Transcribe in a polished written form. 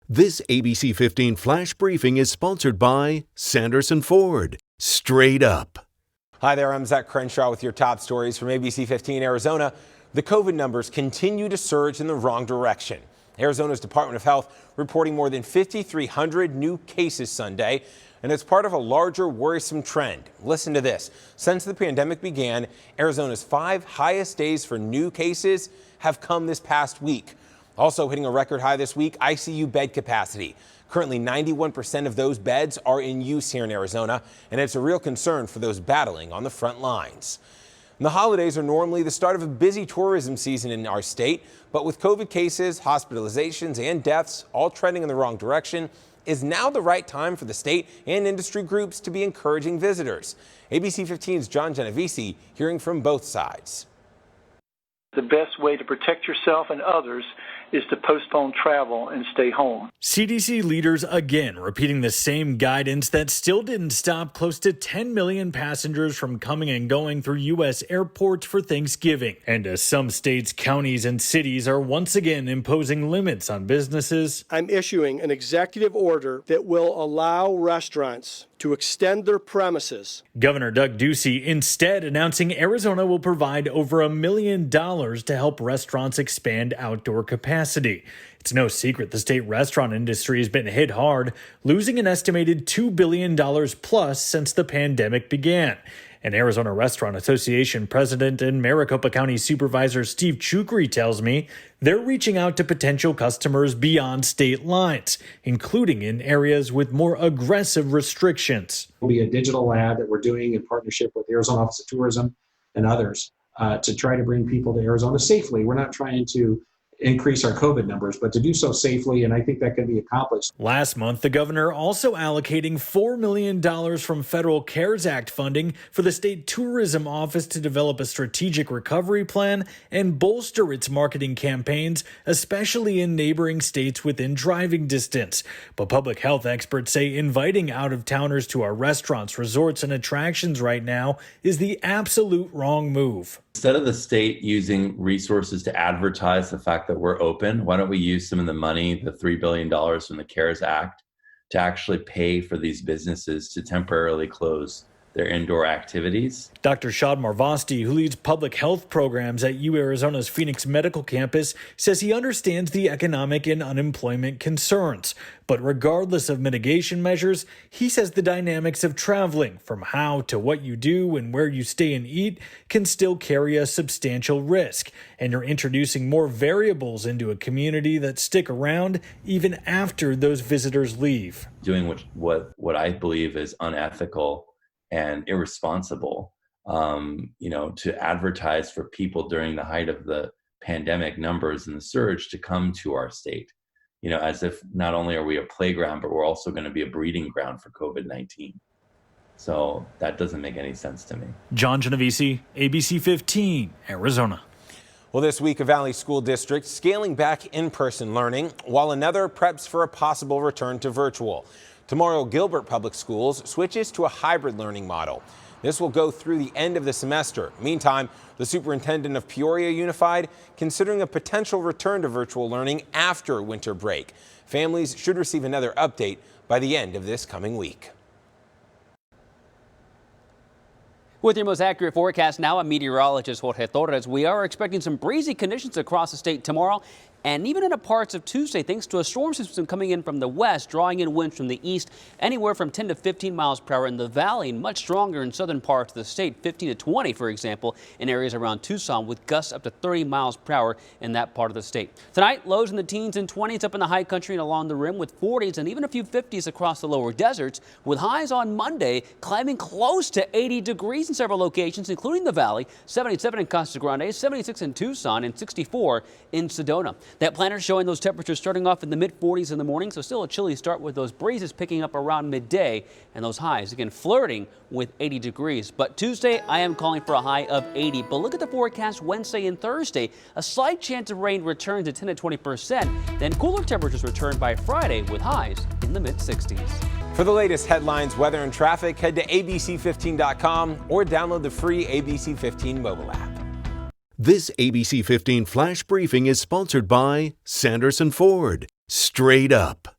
This ABC 15 Flash Briefing is sponsored by Sanderson Ford. Straight up. Hi there, I'm Zach Crenshaw with your top stories from ABC15 Arizona. The COVID numbers continue to surge in the wrong direction. Arizona's Department of Health reporting more than 5,300 new cases Sunday, and it's part of a larger worrisome trend. Listen to this. Since the pandemic began, Arizona's 5 highest days for new cases have come this past week. Also hitting a record high this week, ICU bed capacity. Currently, 91% of those beds are in use here in Arizona, and it's a real concern for those battling on the front lines. And the holidays are normally the start of a busy tourism season in our state, but with COVID cases, hospitalizations, and deaths all trending in the wrong direction, is now the right time for the state and industry groups to be encouraging visitors. ABC 15's John Genovese hearing from both sides. The best way to protect yourself and others is to postpone travel and stay home. CDC leaders again repeating the same guidance that still didn't stop close to 10 million passengers from coming and going through U.S. airports for Thanksgiving. And as some states, counties, and cities are once again imposing limits on businesses, I'm issuing an executive order that will allow restaurants to extend their premises. Governor Doug Ducey instead announcing Arizona will provide over $1 million to help restaurants expand outdoor capacity. It's no secret the state restaurant industry has been hit hard, losing an estimated $2 billion plus since the pandemic began. And Arizona Restaurant Association President and Maricopa County Supervisor Steve Chukri tells me they're reaching out to potential customers beyond state lines, including in areas with more aggressive restrictions. It'll be a digital ad that we're doing in partnership with the Arizona Office of Tourism and others to try to bring people to Arizona safely. We're not trying to increase our COVID numbers, but to do so safely, and I think that can be accomplished. Last month, the governor also allocating $4 million from federal CARES Act funding for the state tourism office to develop a strategic recovery plan and bolster its marketing campaigns, especially in neighboring states within driving distance. But public health experts say inviting out-of-towners to our restaurants, resorts, and attractions right now is the absolute wrong move. Instead of the state using resources to advertise the fact that we're open, why don't we use some of the money, the $3 billion from the CARES Act, to actually pay for these businesses to temporarily close their indoor activities? Dr. Shad Marvasti, who leads public health programs at UArizona's Phoenix Medical Campus, says he understands the economic and unemployment concerns. But regardless of mitigation measures, he says the dynamics of traveling, from how to what you do and where you stay and eat, can still carry a substantial risk. And you're introducing more variables into a community that stick around even after those visitors leave. Doing what I believe is unethical and irresponsible, to advertise for people during the height of the pandemic numbers and the surge to come to our state, as if not only are we a playground, but we're also going to be a breeding ground for COVID-19. So that doesn't make any sense to me. John Genovese, ABC 15, Arizona. Well, this week, a Valley School District scaling back in-person learning, while another preps for a possible return to virtual. Tomorrow, Gilbert Public Schools switches to a hybrid learning model. This will go through the end of the semester. Meantime, the superintendent of Peoria Unified considering a potential return to virtual learning after winter break. Families should receive another update by the end of this coming week. With your most accurate forecast now, I'm meteorologist Jorge Torres. We are expecting some breezy conditions across the state tomorrow and even into parts of Tuesday, thanks to a storm system coming in from the west, drawing in winds from the east, anywhere from 10 to 15 miles per hour in the valley, and much stronger in southern parts of the state, 15 to 20, for example, in areas around Tucson, with gusts up to 30 miles per hour in that part of the state. Tonight, lows in the teens and 20s up in the high country and along the rim, with 40s and even a few 50s across the lower deserts, with highs on Monday climbing close to 80 degrees in several locations, including the valley, 77 in Casa Grande, 76 in Tucson, and 64 in Sedona. That planner showing those temperatures starting off in the mid-40s in the morning, so still a chilly start with those breezes picking up around midday and those highs again flirting with 80 degrees. But Tuesday, I am calling for a high of 80. But look at the forecast Wednesday and Thursday. A slight chance of rain returns to 10 to 20%. Then cooler temperatures return by Friday with highs in the mid-60s. For the latest headlines, weather, and traffic, head to abc15.com or download the free ABC 15 mobile app. This ABC 15 Flash Briefing is sponsored by Sanderson Ford. Straight up.